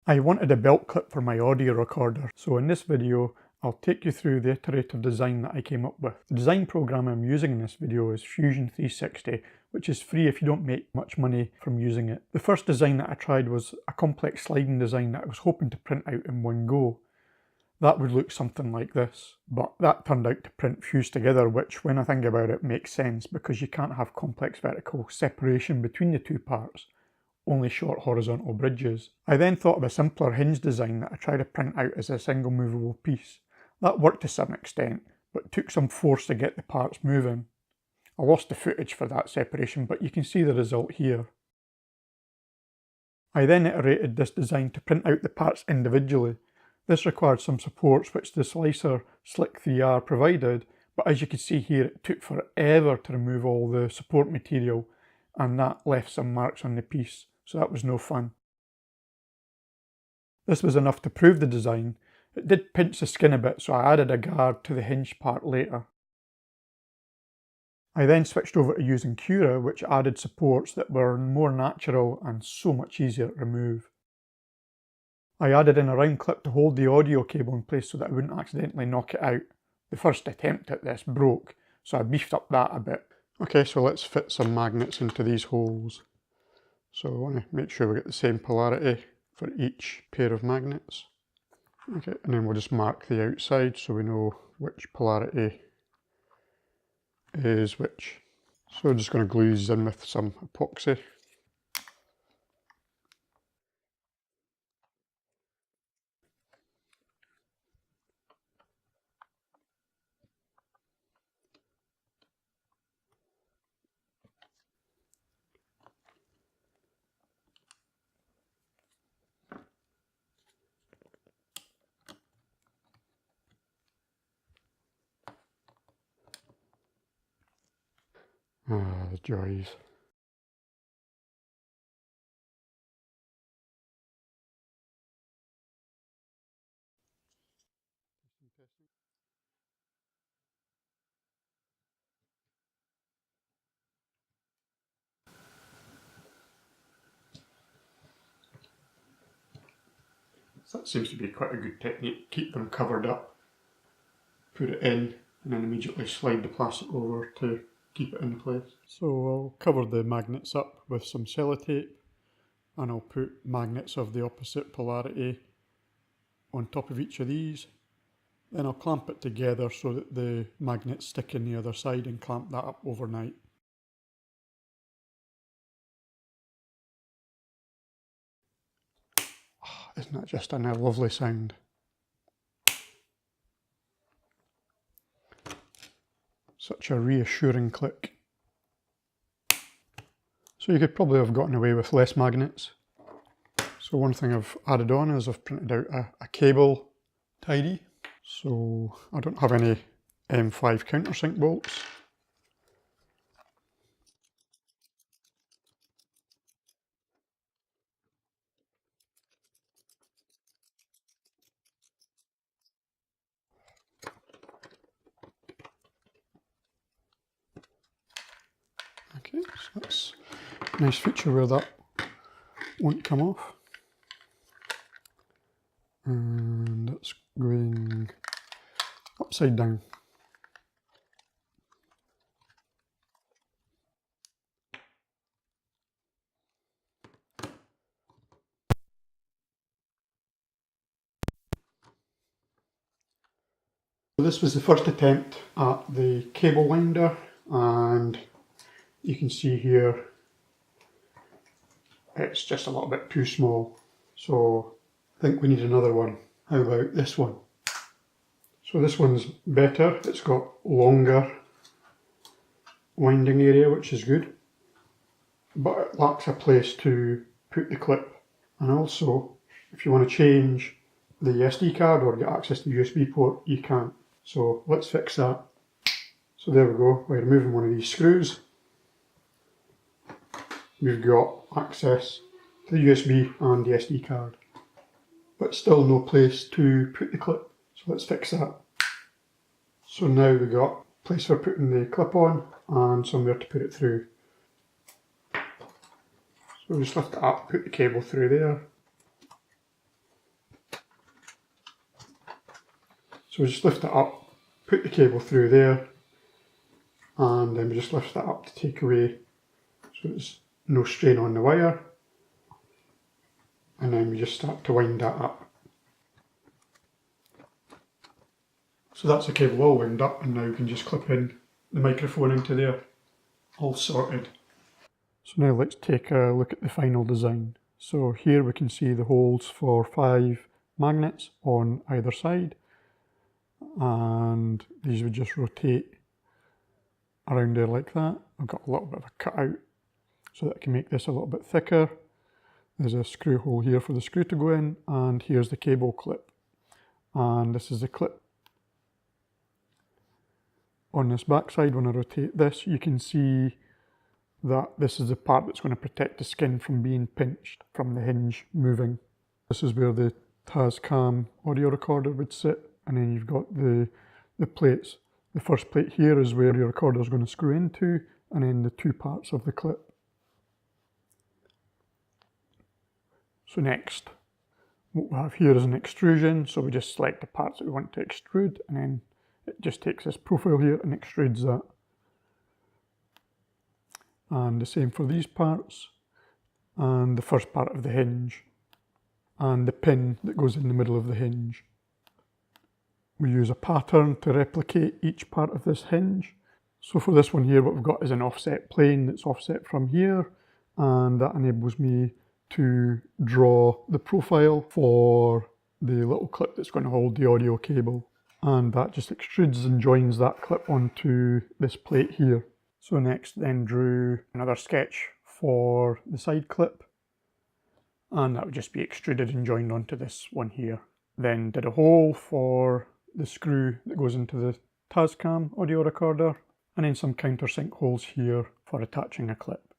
I wanted a belt clip for my audio recorder, so in this video I'll take you through the iterative design that I came up with. The design program I'm using in this video is Fusion 360, which is free if you don't make much money from using it. The first design that I tried was a complex sliding design that I was hoping to print out in one go. That would look something like this, but that turned out to print fused together, which when I think about it makes sense because you can't have complex vertical separation between the two parts. Only short horizontal bridges. I then thought of a simpler hinge design that I tried to print out as a single movable piece. That worked to some extent, but took some force to get the parts moving. I lost the footage for that separation, but you can see the result here. I then iterated this design to print out the parts individually. This required some supports which the slicer Slick 3R provided, but as you can see here it took forever to remove all the support material, and that left some marks on the piece. So that was no fun. This was enough to prove the design. It did pinch the skin a bit, so I added a guard to the hinge part later. I then switched over to using Cura, which added supports that were more natural and so much easier to remove. I added in a round clip to hold the audio cable in place so that I wouldn't accidentally knock it out. The first attempt at this broke, so I beefed up that a bit. Okay, so let's fit some magnets into these holes. So I want to make sure we get the same polarity for each pair of magnets. Okay, and then we'll just mark the outside so we know which polarity is which. So we're just going to glue these in with some epoxy. Ah, the joys. So that seems to be quite a good technique. Keep them covered up, put it in, and then immediately slide the plastic over to keep it in place. So I'll cover the magnets up with some sellotape, and I'll put magnets of the opposite polarity on top of each of these. Then I'll clamp it together so that the magnets stick in the other side and clamp that up overnight. Oh, isn't that just a lovely sound? Such a reassuring click. So you could probably have gotten away with less magnets. So one thing I've added on is I've printed out a cable tidy. So I don't have any M5 countersink bolts. Okay, so that's a nice feature where that won't come off. And it's going upside down. So this was the first attempt at the cable winder, and you can see here it's just a little bit too small. So I think we need another one. How about this one? So this one's better. It's got longer winding area, which is good, but it lacks a place to put the clip. And also, if you want to change the SD card or get access to the USB port, you can't. So let's fix that. So there we go, we're removing one of these screws. We've got access to the USB and the SD card, but still no place to put the clip. So let's fix that. So now we've got a place for putting the clip on and somewhere to put it through. So we just lift it up, put the cable through there. So we just lift it up, put the cable through there, and then we just lift that up to take away so there's no strain on the wire, and then we just start to wind that up. So that's the cable all wound up, and now we can just clip in the microphone into there, all sorted. So now let's take a look at the final design. So here we can see the holes for 5 magnets on either side, and these would just rotate around there like that. I've got a little bit of a cutout so that I can make this a little bit thicker. There's a screw hole here for the screw to go in, and here's the cable clip, and this is the clip. On this back side, when I rotate this, you can see that this is the part that's going to protect the skin from being pinched from the hinge moving. This is where the tascam audio recorder would sit, and then you've got the plates. The first plate here is where your recorder is going to screw into, and then the 2 parts of the clip. So next, what we have here is an extrusion, so we just select the parts that we want to extrude, and then it just takes this profile here and extrudes that. And the same for these parts, and the first part of the hinge, and the pin that goes in the middle of the hinge. We use a pattern to replicate each part of this hinge. So for this one here, what we've got is an offset plane that's offset from here, and that enables me to draw the profile for the little clip that's going to hold the audio cable. And that just extrudes and joins that clip onto this plate here. So next then drew another sketch for the side clip, and that would just be extruded and joined onto this one here. Then did a hole for the screw that goes into the tascam audio recorder, and then some countersink holes here for attaching a clip.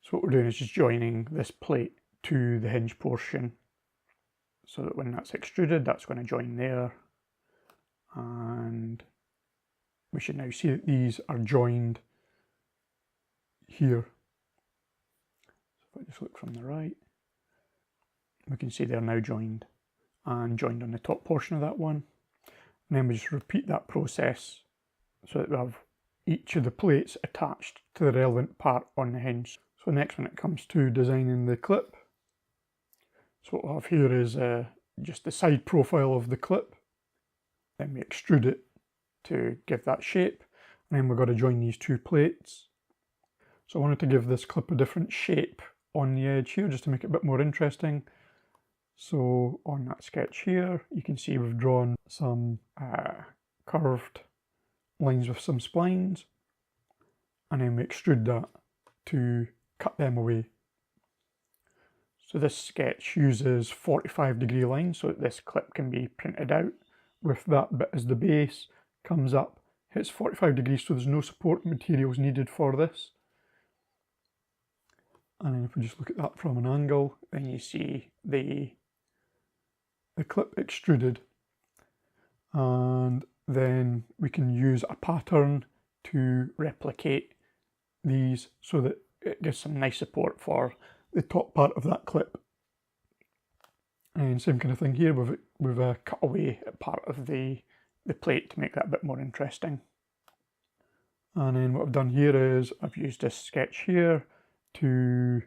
So what we're doing is just joining this plate to the hinge portion, so that when that's extruded, that's going to join there. And we should now see that these are joined here. So if I just look from the right, we can see they're now joined, and joined on the top portion of that one. And then we just repeat that process so that we have each of the plates attached to the relevant part on the hinge. So next, when it comes to designing the clip, so what we'll have here is just the side profile of the clip. Then we extrude it to give that shape, and then we've got to join these 2 plates. So I wanted to give this clip a different shape on the edge here, just to make it a bit more interesting. So on that sketch here, you can see we've drawn some curved lines with some splines, and then we extrude that to cut them away. So this sketch uses 45-degree lines so that this clip can be printed out with that bit as the base, comes up, hits 45 degrees, so there's no support materials needed for this. And then if we just look at that from an angle, then you see the clip extruded, and then we can use a pattern to replicate these so that it gives some nice support for the top part of that clip. And same kind of thing here, we've cut away a part of the plate to make that a bit more interesting. And then what I've done here is I've used this sketch here to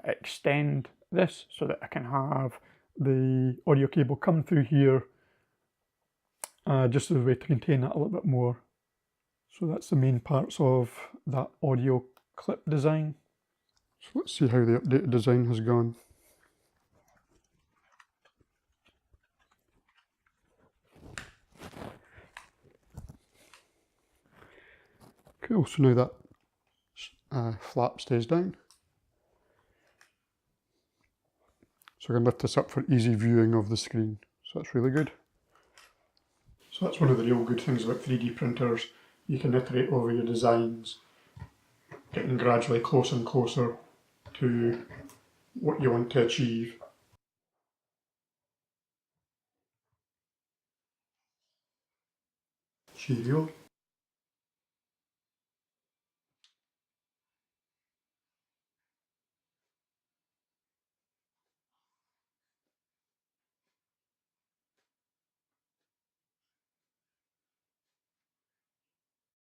extend this so that I can have the audio cable come through here, just as a way to contain that a little bit more. So that's the main parts of that audio clip design. So let's see how the updated design has gone. Cool, so now that flap stays down. So I can lift this up for easy viewing of the screen. So that's really good. So that's one of the real good things about 3D printers. You can iterate over your designs, getting gradually closer and closer to what you want to achieve. Cheerio.